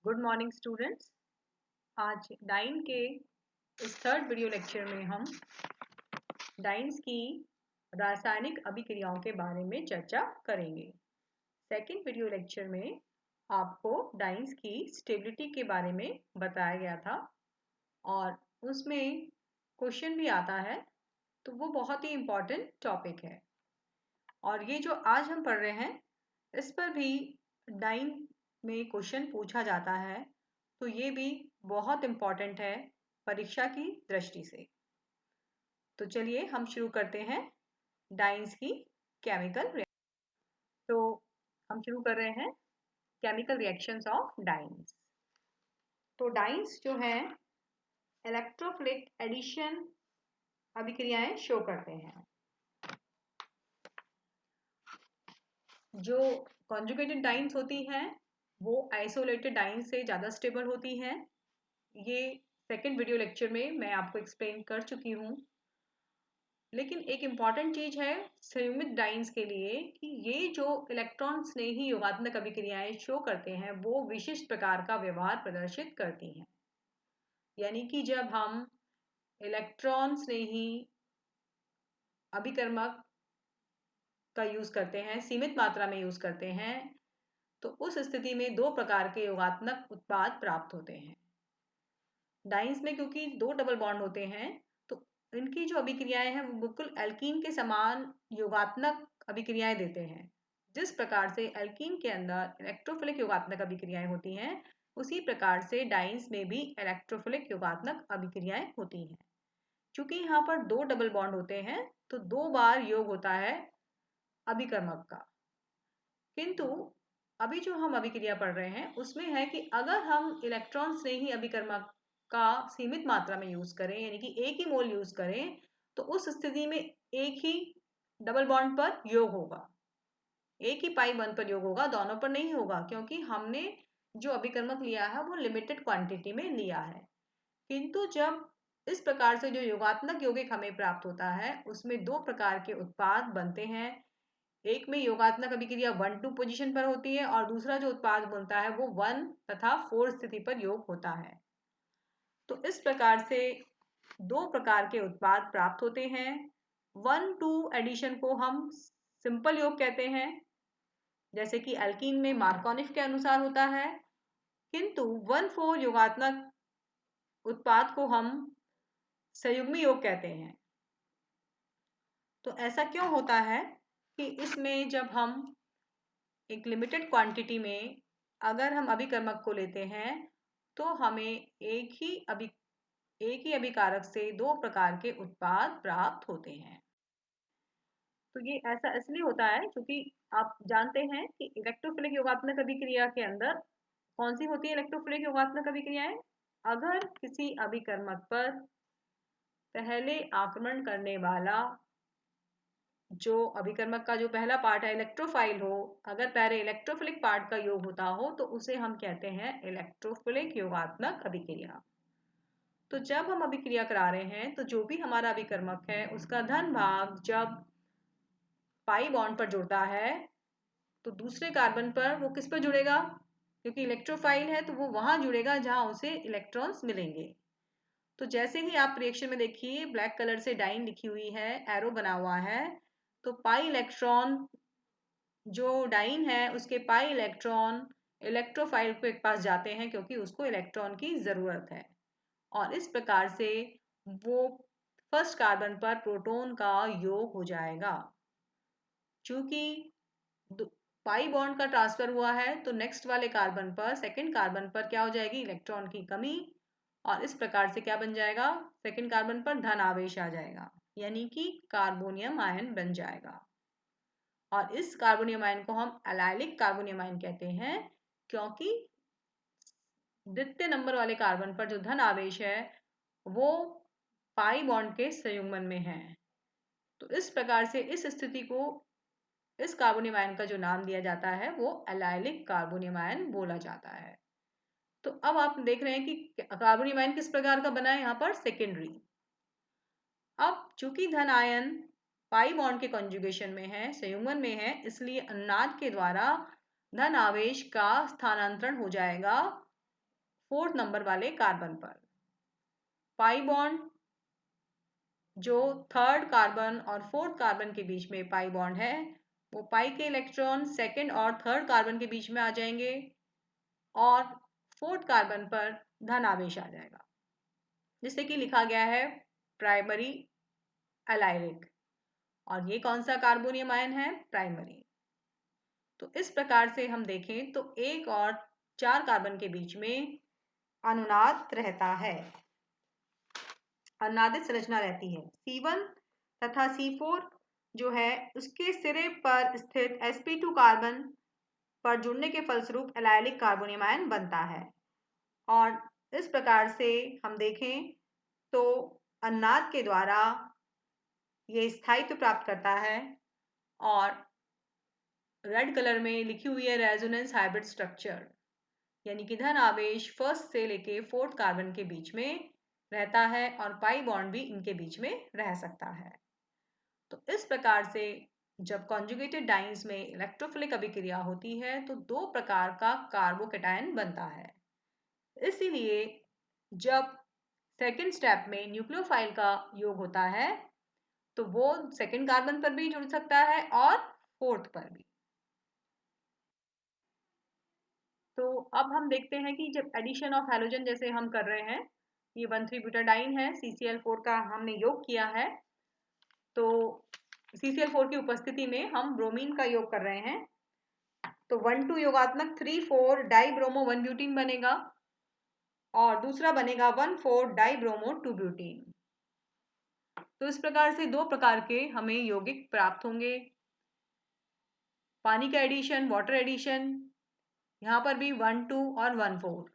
Good morning students. आज dine के इस थर्ड वीडियो लेक्चर में हम डाइन्स की रासायनिक अभिक्रियाओं के बारे में चर्चा करेंगे। सेकेंड वीडियो लेक्चर में आपको डाइन्स की स्टेबिलिटी के बारे में बताया गया था और उसमें क्वेश्चन भी आता है, तो वो बहुत ही इम्पॉर्टेंट टॉपिक है। और ये जो आज हम पढ़ रहे हैं इस पर भी डाइन में क्वेश्चन पूछा जाता है, तो ये भी बहुत इम्पॉर्टेंट है परीक्षा की दृष्टि से। तो चलिए हम शुरू करते हैं डाइन्स की केमिकल रिएक्शन। तो हम शुरू कर रहे हैं केमिकल रिएक्शंस ऑफ डाइन्स। तो डाइन्स जो हैं इलेक्ट्रोफिलिक एडिशन अभिक्रियाएं शो करते हैं। जो कॉन्जुगेटेड डाइन्स होती हैं वो आइसोलेटेड डाइन से ज़्यादा स्टेबल होती हैं। ये सेकेंड वीडियो लेक्चर में मैं आपको एक्सप्लेन कर चुकी हूँ। लेकिन एक इम्पॉर्टेंट चीज़ है संयुग्मित डाइन्स के लिए कि ये जो इलेक्ट्रॉन स्नेही योगात्मक अभिक्रियाएं शो करते हैं वो विशिष्ट प्रकार का व्यवहार प्रदर्शित करती हैं। यानी कि जब हम इलेक्ट्रॉन स्नेही अभिकर्मक का यूज़ करते हैं, सीमित मात्रा में यूज़ करते हैं, तो उस स्थिति में दो प्रकार के योगात्मक उत्पाद प्राप्त होते हैं। डाइन्स में क्योंकि दो डबल बॉन्ड होते हैं तो इनकी जो अभिक्रियाएं हैं वो बिल्कुल एल्कीन के समान योगात्मक अभिक्रियाएं देते हैं। जिस प्रकार से एल्कीन के अंदर इलेक्ट्रोफिलिक योगात्मक अभिक्रियाएं होती हैं उसी प्रकार से डाइन्स में भी इलेक्ट्रोफिलिक योगात्मक अभिक्रियाएं होती हैं। चूंकि यहाँ पर दो डबल बॉन्ड होते हैं तो दो बार योग होता है अभिकर्मक का। किंतु अभी जो हम अभिक्रिया पढ़ रहे हैं उसमें है कि अगर हम इलेक्ट्रॉन स्नेही अभिकर्मक का सीमित मात्रा में यूज करें, यानी कि एक ही मोल यूज करें, तो उस स्थिति में एक ही डबल बॉन्ड पर योग होगा, एक ही पाई बॉन्ड पर योग होगा, दोनों पर नहीं होगा, क्योंकि हमने जो अभिकर्मक लिया है वो लिमिटेड क्वांटिटी में लिया है। किंतु जब इस प्रकार से जो योगात्मक यौगिक हमें प्राप्त होता है उसमें दो प्रकार के उत्पाद बनते हैं। एक में योगात्मक अभिक्रिया 1-2 पोजीशन पर होती है और दूसरा जो उत्पाद बनता है वो 1 तथा 4 स्थिति पर योग होता है। तो इस प्रकार से दो प्रकार के उत्पाद प्राप्त होते हैं। 1-2 एडिशन को हम सिंपल योग कहते हैं, जैसे कि एल्कीन में मार्कोनिफ के अनुसार होता है। किंतु 1-4 योगात्मक उत्पाद को हम संयुग्मी योग कहते हैं। तो ऐसा क्यों होता है कि इसमें जब हम एक लिमिटेड क्वांटिटी में अगर हम अभिकर्मक को लेते हैं तो हमें एक ही अभिकारक से दो प्रकार के उत्पाद प्राप्त होते हैं। तो ये ऐसा इसलिए होता है क्योंकि आप जानते हैं कि इलेक्ट्रोफिलिक योगात्मक अभिक्रिया के अंदर कौन सी होती है इलेक्ट्रोफिलिक योगात्मक अभिक्रियाएं। अगर किसी अभिकर्मक पर पहले आक्रमण करने वाला जो अभिकर्मक का जो पहला पार्ट है इलेक्ट्रोफाइल हो, अगर पहले इलेक्ट्रोफिलिक पार्ट का योग होता हो तो उसे हम कहते हैं इलेक्ट्रोफिलिक योगात्मक अभिक्रिया। तो जब हम अभिक्रिया करा रहे हैं तो जो भी हमारा अभिकर्मक है उसका धन भाग जब पाई बॉन्ड पर जुड़ता है तो दूसरे कार्बन पर वो किस पर जुड़ेगा, क्योंकि इलेक्ट्रोफाइल है तो वो वहां जुड़ेगा जहां उसे इलेक्ट्रॉन्स मिलेंगे। तो जैसे ही आप रिएक्शन में देखिए ब्लैक कलर से डाइन लिखी हुई है, एरो बना हुआ है, तो पाई इलेक्ट्रॉन जो डाइन है उसके पाई इलेक्ट्रॉन इलेक्ट्रोफाइल के पास जाते हैं क्योंकि उसको इलेक्ट्रॉन की ज़रूरत है। और इस प्रकार से वो फर्स्ट कार्बन पर प्रोटॉन का योग हो जाएगा। चूंकि पाई बॉन्ड का ट्रांसफर हुआ है तो नेक्स्ट वाले कार्बन पर, सेकंड कार्बन पर क्या हो जाएगी, इलेक्ट्रॉन की कमी, और इस प्रकार से क्या बन जाएगा, सेकंड कार्बन पर धन आवेश आ जाएगा, यानी कि कार्बोनियम आयन बन जाएगा। और इस कार्बोनियम आयन को हम एलाइलिक कार्बोनियम आयन कहते हैं क्योंकि द्वितीय नंबर वाले कार्बन पर जो धन आवेश है वो पाई बॉन्ड के संयुग्मन में है। तो इस प्रकार से इस स्थिति को, इस कार्बोनियम आयन का जो नाम दिया जाता है वो एलाइलिक कार्बोनियम आयन बोला जाता है। तो अब आप देख रहे हैं कि कार्बोनियम आयन किस प्रकार का बना है, यहाँ पर सेकेंडरी। अब चूंकि धन आयन पाई बॉन्ड के कॉन्जुगेशन में है, संयुग्मन में है, इसलिए अनुनाद के द्वारा धन आवेश का स्थानांतरण हो जाएगा 4th नंबर वाले कार्बन पर। पाई बॉन्ड जो 3rd कार्बन और 4th कार्बन के बीच में पाई बॉन्ड है, वो पाई के इलेक्ट्रॉन 2nd और 3rd कार्बन के बीच में आ जाएंगे और 4th कार्बन पर धन आवेश आ जाएगा, जिससे कि लिखा गया है प्राइमरी एलाइलिक। और ये कौन सा कार्बोनियम आयन है? प्राइमरी। तो इस प्रकार से हम देखें तो 1 और 4 कार्बन के बीच में अनुनाद रहता है, अनुनादित संरचना रहती है। C1 तथा C4 जो है उसके सिरे पर स्थित sp2 कार्बन पर जुड़ने के फलस्वरूप एलाइलिक कार्बोनियम आयन बनता है। और इस प्रकार से हम देखें तो अनुनाद के द्वारा ये स्थायित्व प्राप्त करता है और रेड कलर में लिखी हुई है रेजोनेंस हाइब्रिड स्ट्रक्चर, यानी कि धन आवेश 1st से लेके 4th कार्बन के बीच में रहता है और पाई बॉन्ड भी इनके बीच में रह सकता है। तो इस प्रकार से जब कॉन्जुगेटेड डाइन्स में इलेक्ट्रोफिलिक अभिक्रिया होती है तो 2 प्रकार का कार्बोकैटायन बनता है। इसीलिए जब सेकेंड स्टेप में न्यूक्लियोफाइल का योग होता है तो वो 2nd कार्बन पर भी जुड़ सकता है और 4th पर भी। तो अब हम देखते हैं कि जब एडिशन ऑफ हैलोजन जैसे हम कर रहे हैं, ये 1,3-ब्यूटाडाइन है, CCl4 का हमने योग किया है, तो CCl4 की उपस्थिति में हम ब्रोमीन का योग कर रहे हैं। तो 1,2 योगात्मक 3,4 डाइब्रोमो 1 ब्यूटीन बनेगा और दूसरा बनेगा 1,4 डाइब्रोमो 2 ब्यूटीन। तो इस प्रकार से 2 प्रकार के हमें यौगिक प्राप्त होंगे। पानी का एडिशन, वाटर एडिशन, यहाँ पर भी 1,2 और 1,4।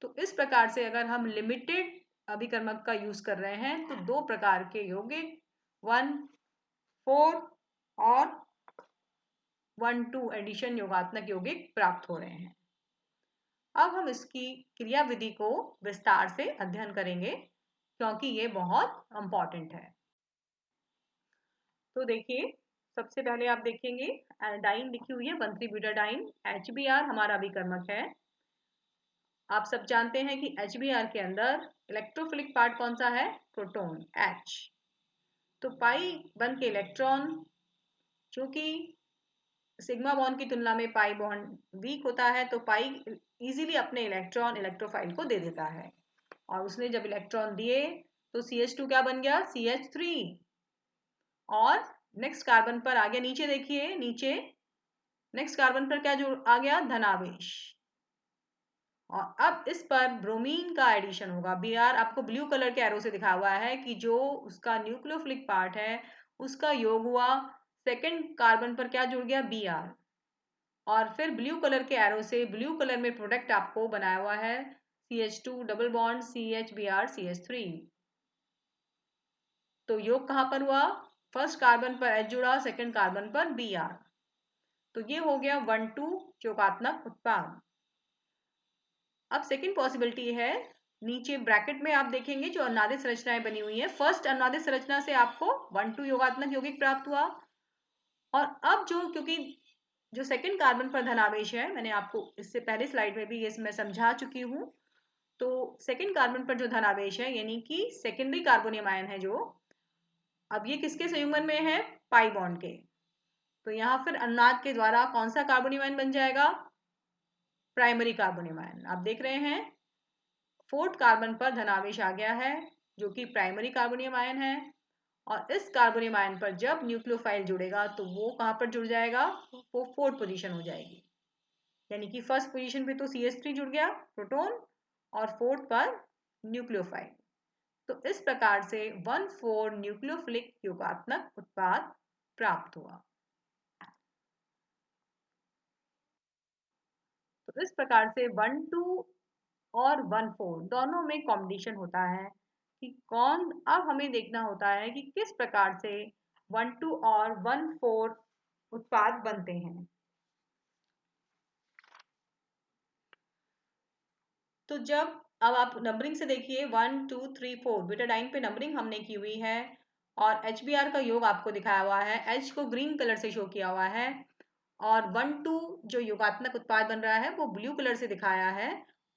तो इस प्रकार से अगर हम लिमिटेड अभिकर्मक का यूज कर रहे हैं तो 2 प्रकार के यौगिक 1,4 और 1,2 एडिशन योगात्मक यौगिक प्राप्त हो रहे हैं। अब हम इसकी क्रिया विधि को विस्तार से अध्ययन करेंगे क्योंकि ये बहुत इंपॉर्टेंट है। तो देखिए, सबसे पहले आप देखेंगे डाइन लिखी हुई है 1,3-ब्यूटाडाइन, HBr हमारा अभिकर्मक है। आप सब जानते हैं कि HBr के अंदर इलेक्ट्रोफिलिक पार्ट कौन सा है? Proton H। तो पाई बंध के इलेक्ट्रॉन, चूंकि सिग्मा बॉन्ड की तुलना में पाई बॉन्ड वीक होता है तो पाई इजीली अपने इलेक्ट्रॉन इलेक्ट्रोफाइल को दे देता है और उसने जब इलेक्ट्रॉन दिए तो CH2 क्या बन गया? CH3। और नेक्स्ट कार्बन पर आ गया, नीचे देखिए, नीचे नेक्स्ट कार्बन पर क्या जो आ गया? धनावेश। और अब इस पर ब्रोमीन का एडिशन होगा। Br आपको ब्लू कलर के एरो से दिखा हुआ है कि जो उसका न्यूक्लियोफिलिक पार्ट है उसका योग हुआ, 2nd कार्बन पर क्या जुड़ गया? Br। और फिर ब्लू कलर के एरो से ब्लू कलर में प्रोडक्ट आपको बनाया हुआ है CH2 double bond CH Br CH3। तो योग कहाँ पर हुआ? 1st कार्बन पर H जुड़ा, 2nd कार्बन पर Br। तो ये हो गया 1,2 योगात्मक उत्पाद। अब सेकेंड पॉसिबिलिटी है, नीचे ब्रैकेट में आप देखेंगे जो अनुनादित संरचनाएं बनी हुई है। फर्स्ट अनुनादित संरचना से आपको 1,2 योगात्मक यौगिक प्राप्त हुआ और अब क्योंकि जो 2nd कार्बन पर धनावेश है, मैंने आपको इससे पहले स्लाइड में भी ये मैं समझा चुकी हूँ। तो 2nd कार्बन पर जो धनावेश है यानी कि सेकेंडरी कार्बोनियम आयन है जो, अब ये किसके संयुग्मन में है? पाई बॉन्ड के। तो यहाँ फिर अनुनाद के द्वारा कौन सा कार्बोनियम आयन बन जाएगा? Primary carbonium ion. आप देख रहे हैं 4th कार्बन पर धनावेश आ गया है जो कि प्राइमरी कार्बोनियम आयन है और इस कार्बोनियम आयन पर जब न्यूक्लियोफाइल जुड़ेगा तो वो कहाँ पर जुड़ जाएगा? वो 4th पोजीशन हो जाएगी, यानी कि 1st पोजीशन पे तो CH3 जुड़ गया प्रोटॉन और 4th पर न्यूक्लियोफाइल। तो इस प्रकार से 1,4 न्यूक्लियोफिलिक योगात्मक उत्पाद प्राप्त हुआ। तो इस प्रकार से 1,2 और 1,4 दोनों में कॉम्बिनेशन होता है कि कौन, अब हमें देखना होता है कि किस प्रकार से 1,2 और 1,4 उत्पाद बनते हैं। तो जब अब आप नंबरिंग से देखिए 1, 2, 3, 4 ब्यूटाडाइन पे नंबरिंग हमने की हुई है और HBr का योग आपको दिखाया हुआ है, H को ग्रीन कलर से शो किया हुआ है और 1,2 जो योगात्मक उत्पाद बन रहा है वो ब्लू कलर से दिखाया है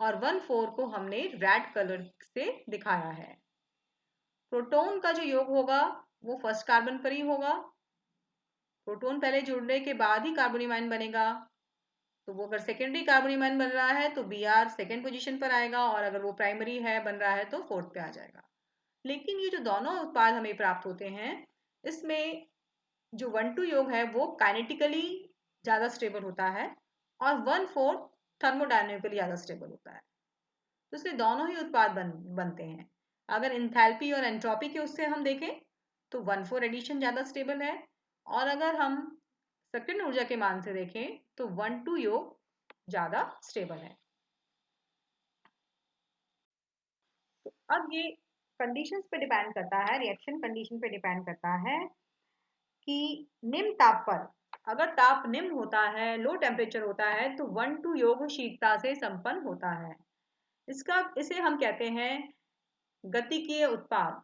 और 1,4 को हमने रेड कलर से दिखाया है। प्रोटॉन का जो योग होगा वो फर्स्ट कार्बन पर ही होगा। प्रोटॉन पहले जुड़ने के बाद ही कार्बोनियम आयन बनेगा, तो वो अगर सेकेंडरी कार्बोनियम आयन बन रहा है तो Br सेकेंड पोजीशन पर आएगा, और अगर वो प्राइमरी है बन रहा है तो फोर्थ पे आ जाएगा। लेकिन ये जो दोनों उत्पाद हमें प्राप्त होते हैं, इसमें जो 1,2 योग है वो काइनेटिकली ज़्यादा स्टेबल होता है और 1,4 थर्मोडायनेमिकली ज़्यादा स्टेबल होता है। तो इसलिए दोनों ही उत्पाद बनते हैं। अगर इंथैल्पी और एंट्रोपी के उससे हम देखें तो 1,4 एडिशन ज़्यादा स्टेबल है, और अगर हम सक्रिय ऊर्जा के मान से देखें तो 1,2 योग ज़्यादा स्टेबल है। तो अब ये कंडीशंस पे डिपेंड करता है, रिएक्शन कंडीशन पे डिपेंड करता है कि निम्न ताप पर, अगर ताप निम्न होता है, लो टेम्परेचर होता है, तो 1,2 योग शीतलता से संपन्न होता है। इसे हम कहते हैं गतिकीय उत्पाद।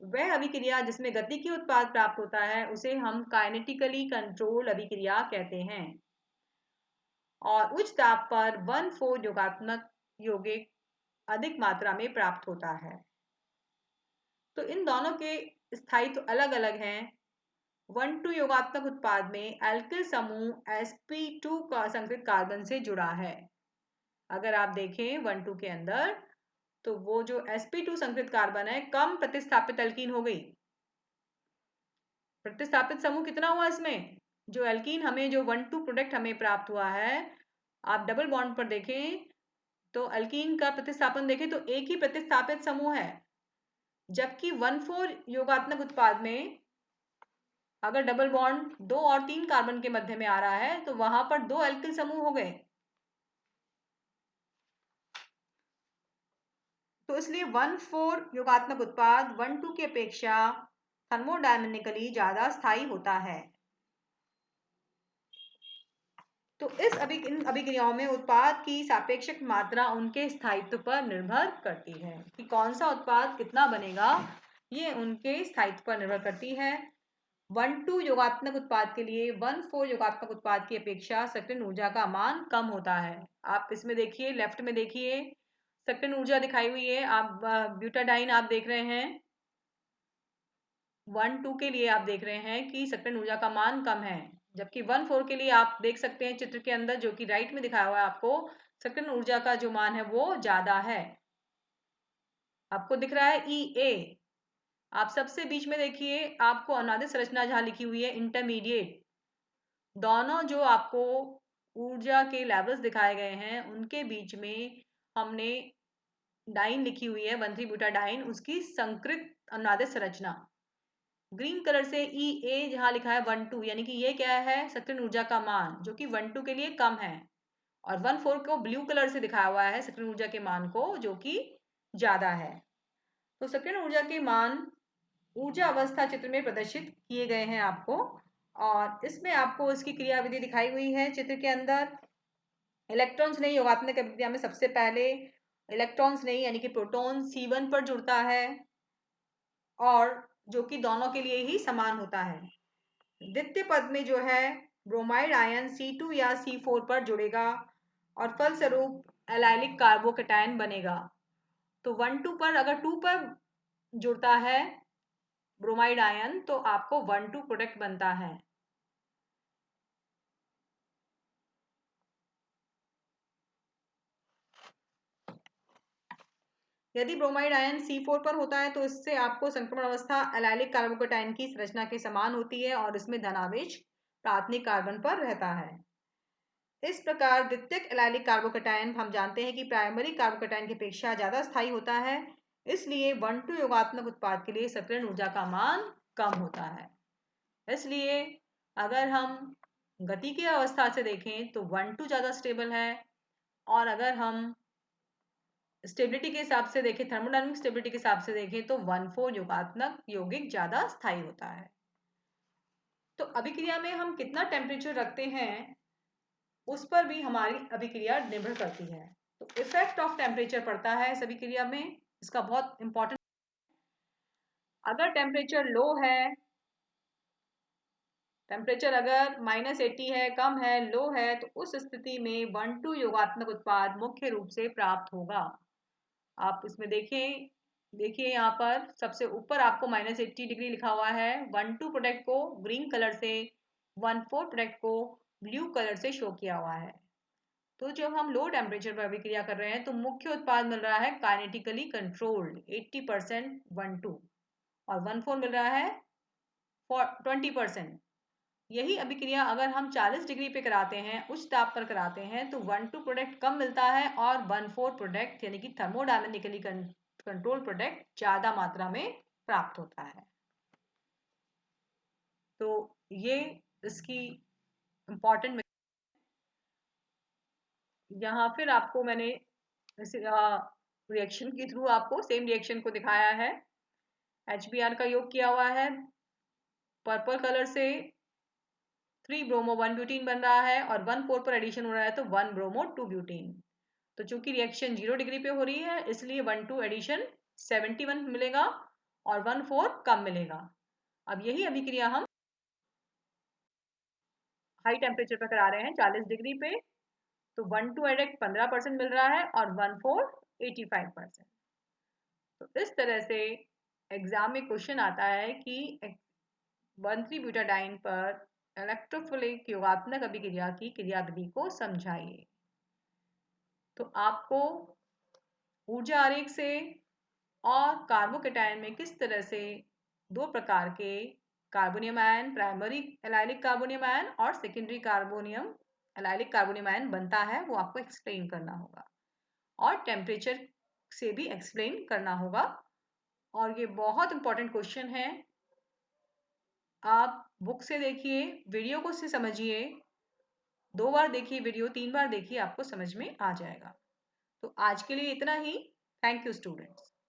वह अभिक्रिया जिसमें गतिकीय उत्पाद प्राप्त होता है उसे हम काइनेटिकली कंट्रोल अभिक्रिया कहते हैं, और उच्च ताप पर 1,4 योगात्मक यौगिक अधिक मात्रा में प्राप्त होता है। तो इन दोनों के स्थायित्व अलग अलग हैं। 1,2 योगात्मक उत्पाद में एल्किल समूह sp2 का संकृत कार्बन से जुड़ा है। अगर आप देखें 1,2 के अंदर, तो वो जो sp2 संकृत कार्बन है कम प्रतिस्थापित एल्कीन हो गई। प्रतिस्थापित समूह कितना हुआ इसमें? जो एल्कीन हमें, जो 1,2 प्रोडक्ट हमें प्राप्त हुआ है, आप डबल बॉन्ड पर देखें तो एल्कीन का प्रतिस्थापन देखें तो एक ही प्रतिस्थापित समूह है, जबकि 1,4 योगात्मक उत्पाद में अगर डबल बॉन्ड 2 और 3 कार्बन के मध्य में आ रहा है तो वहां पर 2 एल्किल समूह हो गए। तो इसलिए 1,4 योगात्मक उत्पाद 1,2 की अपेक्षा थर्मोडायनेमिकली ज्यादा स्थायी होता है। तो इन अभिक्रियाओं में उत्पाद की सापेक्षिक मात्रा उनके स्थायित्व पर निर्भर करती है कि कौन सा उत्पाद कितना बनेगा, ये उनके स्थायित्व पर निर्भर करती है। 1,2 योगात्मक उत्पाद के लिए 1,4 योगात्मक उत्पाद की अपेक्षा सक्रिय ऊर्जा का मान कम होता है। आप इसमें देखिए, लेफ्ट में देखिए सक्रिय ऊर्जा दिखाई हुई है, आप ब्यूटाडाइन आप देख रहे हैं, 1,2 के लिए आप देख रहे हैं कि सक्रिय ऊर्जा का मान कम है, जबकि 1,4 के लिए आप देख सकते हैं चित्र के अंदर, जो कि राइट में दिखाया हुआ है आपको, सक्रिय ऊर्जा का जो मान है वो ज्यादा है। आपको दिख रहा है EA। आप सबसे बीच में देखिए, आपको अनादित संरचना जहां लिखी हुई है इंटरमीडिएट, दोनों जो आपको ऊर्जा के लेवल्स दिखाए गए हैं उनके बीच में हमने डाइन लिखी हुई है, 1,3 ब्यूटाडाइन, उसकी संकृत अनादित संरचना। ग्रीन कलर से EA जहां लिखा है 1,2, यानी कि ये क्या है, सक्रिय ऊर्जा का मान जो कि 1,2 के लिए कम है, और 1,4 को ब्लू कलर से दिखाया हुआ है सक्रिय ऊर्जा के मान को जो कि ज्यादा है। तो सक्रिय ऊर्जा के मान ऊर्जा अवस्था चित्र में प्रदर्शित किए गए हैं आपको, और इसमें आपको इसकी क्रियाविधि दिखाई हुई है चित्र के अंदर। इलेक्ट्रॉन्स नहीं, योगात्मक अभिक्रिया में सबसे पहले इलेक्ट्रॉन्स नहीं यानी कि प्रोटॉन C1 पर जुड़ता है, और जो कि दोनों के लिए ही समान होता है। द्वितीय पद में जो है ब्रोमाइड आयन C2 या C4 पर जुड़ेगा और फलस्वरूप एलाइलिक कार्बोकेटायन बनेगा। तो 1,2 पर अगर 2 पर जुड़ता है ब्रोमाइड आयन तो आपको 1,2 प्रोडक्ट बनता है। यदि ब्रोमाइड आयन C4 पर होता है तो इससे आपको संक्रमण अवस्था एलाइलिक कार्बोकेटायन की संरचना के समान होती है और इसमें धनावेश प्राथमिक कार्बन पर रहता है। इस प्रकार द्वितीयक एलाइलिक कार्बोकेटायन हम जानते हैं कि प्राइमरी कार्बोकेटायन की अपेक्षा ज्यादा स्थायी होता है, इसलिए 1,2 योगात्मक उत्पाद के लिए सक्रिय ऊर्जा का मान कम होता है। इसलिए अगर हम गति की अवस्था से देखें तो 1,2 ज्यादा स्टेबल है, और अगर हम स्टेबिलिटी के हिसाब से देखें, थर्मोडायनामिक स्टेबिलिटी के हिसाब से देखें तो 1,4 योगात्मक यौगिक ज्यादा स्थायी होता है। तो अभिक्रिया में हम कितना टेम्परेचर रखते हैं उस पर भी हमारी अभिक्रिया निर्भर करती है। तो इफेक्ट ऑफ टेम्परेचर पड़ता है इस अभिक्रिया में, इसका बहुत इंपॉर्टेंट। अगर टेम्परेचर लो है टेम्परेचर अगर -80 है, कम है, लो है, तो उस स्थिति में 1,2 योगात्मक उत्पाद मुख्य रूप से प्राप्त होगा। आप इसमें देखें, देखिए यहाँ पर सबसे ऊपर आपको -80 डिग्री लिखा हुआ है। 1,2 प्रोडक्ट को ग्रीन कलर से, 1,4 प्रोडक्ट को ब्लू कलर से शो किया हुआ है। तो जब हम लो टेम्परेचर पर अभिक्रिया कर रहे हैं तो मुख्य उत्पाद मिल रहा है काइनेटिकली कंट्रोल्ड 80% 1,2 और 1,4 मिल रहा है 20%। यही अभिक्रिया अगर हम 40 डिग्री पे कराते हैं, उच्च ताप पर कराते हैं, तो 1,2 प्रोडक्ट कम मिलता है और 1,4 प्रोडक्ट यानी कि थर्मोडायनेमिकली कंट्रोल प्रोडक्ट ज़्यादा मात्रा में प्राप्त होता है। तो ये इसकी इम्पॉर्टेंट, यहाँ फिर आपको मैंने रिएक्शन के थ्रू आपको सेम रिएक्शन को दिखाया है। HBr का योग किया हुआ है, पर्पल कलर से 3 ब्रोमो 1 ब्यूटीन बन रहा है और 1,4 पर एडिशन हो रहा है तो 1 ब्रोमो 2 ब्यूटीन। तो चूंकि रिएक्शन 0 डिग्री पे हो रही है इसलिए 1,2 एडिशन 71 मिलेगा और 1,4 कम मिलेगा। अब यही अभिक्रिया हम हाई टेम्परेचर पर करा रहे हैं 40 डिग्री पे, तो 1,2 एडिक्ट 15% मिल रहा है और 1,4 85%। तो इस तरह से एग्जाम में क्वेश्चन आता है कि 1,3 ब्यूटाडाइन पर इलेक्ट्रोफिलिक योगात्मक अभिक्रिया की क्रियाविधि को समझाइए। तो आपको ऊर्जा आरेख से और कार्बोकेटायन में किस तरह से दो प्रकार के carbonium ion, primary allylic carbonium ion और secondary carbonium allylic carbonium ion बनता है, वो आपको एक्सप्लेन करना होगा और टेम्परेचर से भी एक्सप्लेन करना होगा। और ये बहुत इंपॉर्टेंट क्वेश्चन है। आप बुक से देखिए, वीडियो को से समझिए, 2 बार देखिए वीडियो, 3 बार देखिए, आपको समझ में आ जाएगा। तो आज के लिए इतना ही। Thank you students.